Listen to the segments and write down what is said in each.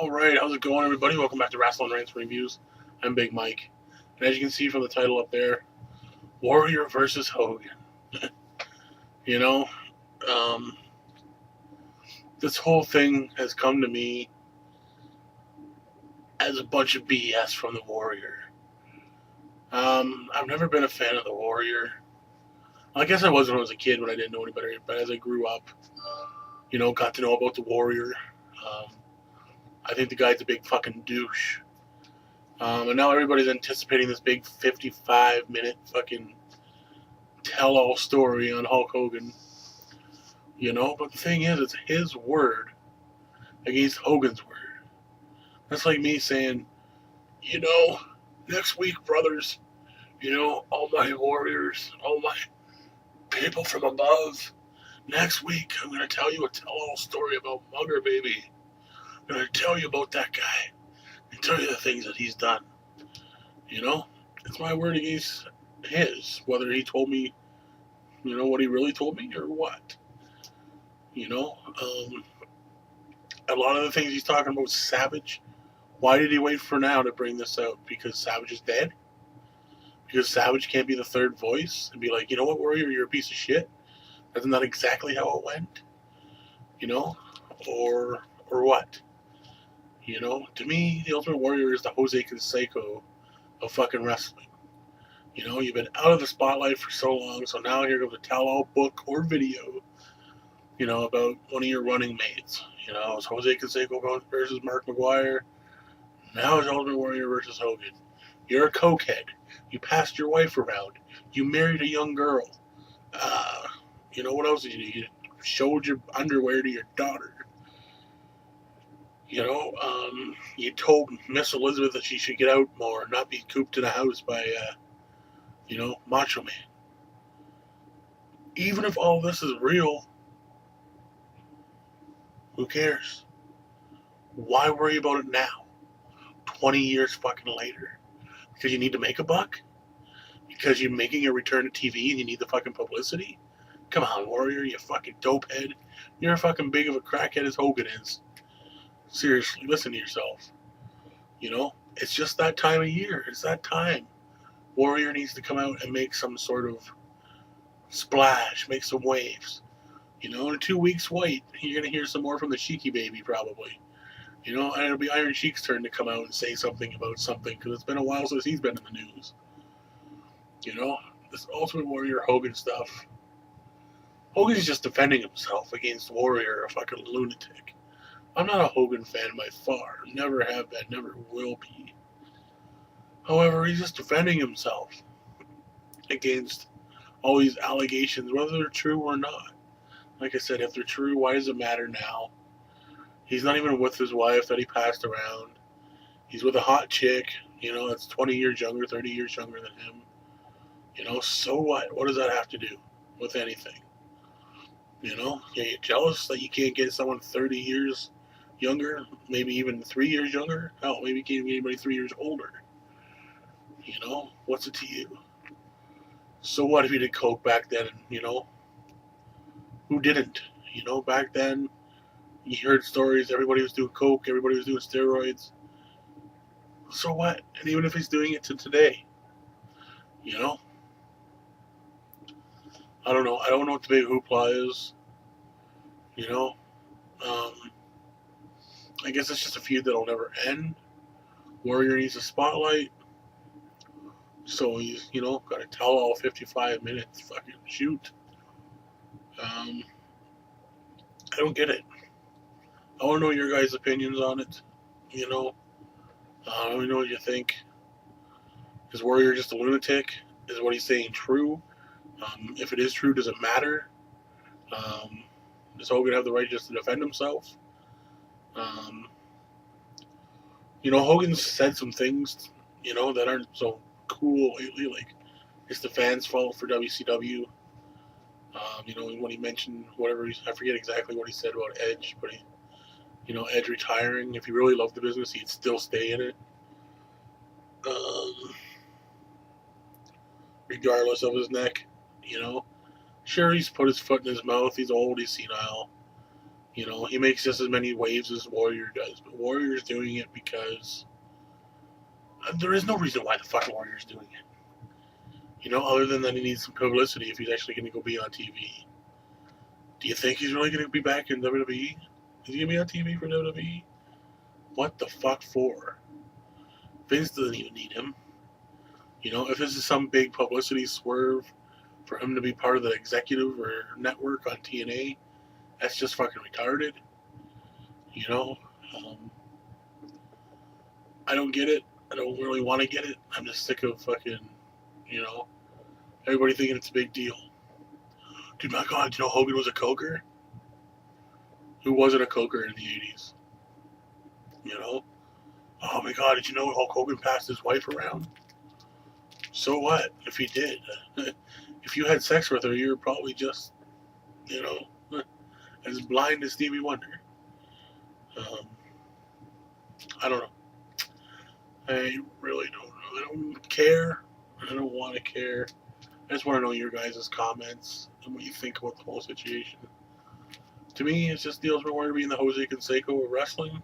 Alright, how's it going, everybody? Welcome back to Wrestling Rants Reviews. I'm Big Mike. And as you can see from the title up there, Warrior versus Hogan. you know, um, this whole thing has come to me as a bunch of BS from the Warrior. I've never been a fan of the Warrior. I guess I was when I was a kid when I didn't know any better, but as I grew up, got to know about the Warrior. I think the guy's a big fucking douche. And now everybody's anticipating this big 55-minute fucking tell-all story on Hulk Hogan. But the thing is, it's his word against Hogan's word. That's like me saying, next week, brothers, all my warriors, all my people from above, next week I'm going to tell you a tell-all story about Mugger Baby. I'm going to tell you about that guy and tell you the things that he's done. It's my word against his, whether he told me, what he really told me or what. A lot of the things he's talking about Savage. Why did he wait for now to bring this out? Because Savage is dead? Because Savage can't be the third voice and be like, you know what, Warrior, you're a piece of shit? Isn't that exactly how it went? Or what? To me, the Ultimate Warrior is the Jose Canseco of fucking wrestling. You've been out of the spotlight for so long, so now here comes a tell-all book or video, about one of your running mates. It's Jose Canseco versus Mark McGuire. Now it's Ultimate Warrior versus Hogan. You're a cokehead. You passed your wife around. You married a young girl. What else did you do? You showed your underwear to your daughter. You told Miss Elizabeth that she should get out more and not be cooped in a house by, Macho Man. Even if all this is real, who cares? Why worry about it now? 20 years fucking later. Because you need to make a buck? Because you're making a return to TV and you need the fucking publicity? Come on, Warrior, you fucking dopehead. You're as fucking big of a crackhead as Hogan is. Seriously, listen to yourself. It's just that time of year. It's that time. Warrior needs to come out and make some sort of splash, make some waves. In 2 weeks, wait. You're going to hear some more from the Sheiky Baby, probably. And it'll be Iron Sheik's turn to come out and say something about something, because it's been a while since he's been in the news. This Ultimate Warrior Hogan stuff. Hogan's just defending himself against Warrior, a fucking lunatic. I'm not a Hogan fan by far. Never have been, never will be. However, he's just defending himself against all these allegations, whether they're true or not. Like I said, if they're true, why does it matter now? He's not even with his wife that he passed around. He's with a hot chick, that's 20 years younger, 30 years younger than him. So what? What does that have to do with anything? You jealous that you can't get someone 30 years younger, maybe even 3 years younger? Hell, maybe you can't get anybody 3 years older. What's it to you? So what if you did coke back then? Who didn't? Back then, you heard stories, everybody was doing coke, everybody was doing steroids. So what? And even if he's doing it to today, I don't know. I don't know what the big hoopla is. I guess it's just a feud that'll never end. Warrior needs a spotlight. So he's, got to tell all 55 minutes. Fucking shoot. I don't get it. I want to know your guys' opinions on it. I don't know what you think. Is Warrior just a lunatic? Is what he's saying true? If it is true, does it matter? Does Hogan have the right just to defend himself? Hogan's said some things, that aren't so cool lately. Like, it's the fans' fault for WCW. When he mentioned whatever, I forget exactly what he said about Edge, but Edge retiring. If he really loved the business, he'd still stay in it. Regardless of his neck, Sure, he's put his foot in his mouth. He's old. He's senile. You know, he makes just as many waves as Warrior does, but Warrior's doing it because there is no reason why the fucking Warrior's doing it. You know, other than that he needs some publicity if he's actually going to go be on TV. Do you think he's really going to be back in WWE? Is he going to be on TV for WWE? What the fuck for? Vince doesn't even need him. You know, if this is some big publicity swerve for him to be part of the executive or network on TNA, that's just fucking retarded. You know? I don't get it. I don't really want to get it. I'm just sick of fucking, you know, everybody thinking it's a big deal. Dude, my God, you know Hogan was a coker? Who wasn't a coker in the 80s? You know? Oh my God, did you know Hulk Hogan passed his wife around? So what if he did? If you had sex with her, you were probably just, you know, as blind as Stevie Wonder. I don't know. I really don't know. I don't care. I don't want to care. I just want to know your guys' comments and what you think about the whole situation. To me, it's just deals for being the Jose Canseco of wrestling,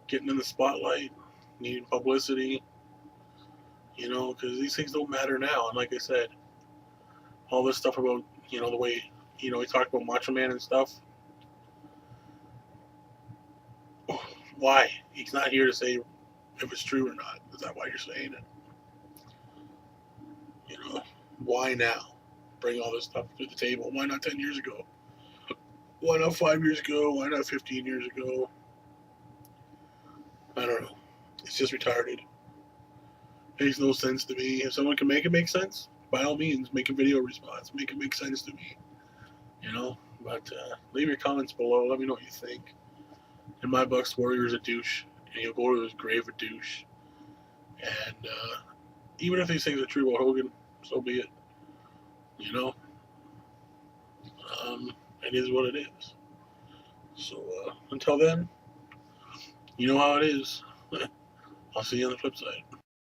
getting in the spotlight, needing publicity, you know, because these things don't matter now. And like I said, all this stuff about, you know, the way, you know, we talked about Macho Man and stuff. Why? He's not here to say if it's true or not. Is that why you're saying it? You know, why now? Bring all this stuff to the table. Why not 10 years ago? Why not 5 years ago? Why not 15 years ago? I don't know. It's just retarded. Makes no sense to me. If someone can make it make sense, by all means, make a video response. Make it make sense to me. You know? But leave your comments below. Let me know what you think. In my books, Warrior's a douche. And he'll go to his grave a douche. And even if these things are true about Hogan, so be it. You know? It is what it is. So until then, you know how it is. I'll see you on the flip side.